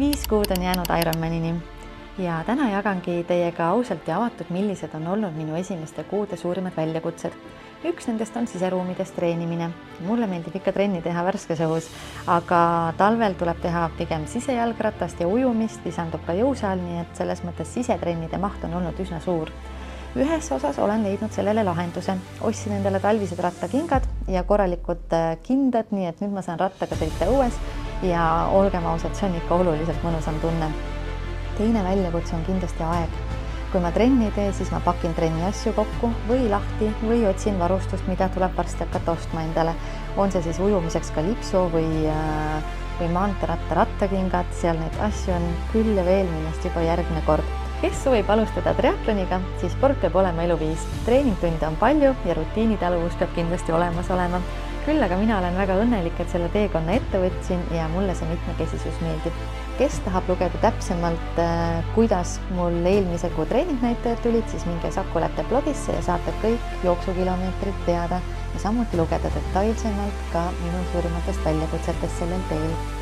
5 kuud on jäänud Ironmanini ja täna jagangi teiega ausalt ja avatud, millised on olnud minu esimeste kuude suurimad väljakutsed. Üks nendest on siseruumides treenimine. Mulle meeldib ikka trenni teha värskes õhus, aga talvel tuleb teha pigem sisejalgratast ja ujumist, lisandub ka jõusaal, nii et selles mõttes sisetrennide maht on olnud üsna suur. Ühes osas olen leidnud sellele lahenduse. Ostsin endale talvised rattakingad ja korralikud kindad, nii et nüüd ma saan rattaga sõita õues ja olgem ausad, see on ikka oluliselt mõnusam tunne. Teine väljakutse on kindlasti aeg. Kui ma trenni ei tee, siis ma pakin trenni asju kokku või lahti või otsin varustust, mida tuleb varsti hakata ostma endale. On see siis ujumiseks ka lipsu või maanteeratta rattakingad, seal neid asju on küll ja veel, millest juba järgmine kord. Kes soovib alustada triatloniga, siis sport peab olema eluviis. Treeningtunde on palju ja rutiinitaluvus peab kindlasti olemas olema. Küll aga mina olen väga õnnelik, et selle teekonna ette võtsin ja mulle see mitmekesisus meeldib. Kes tahab lugeda täpsemalt, kuidas mul eelmise kuu treeningnäitajad tulid, siis minge Saku Läte blogisse ja saate kõik jooksukilomeetrid teada ja samuti lugeda detailsemalt ka minu suurimatest väljakutsetest sellel teel.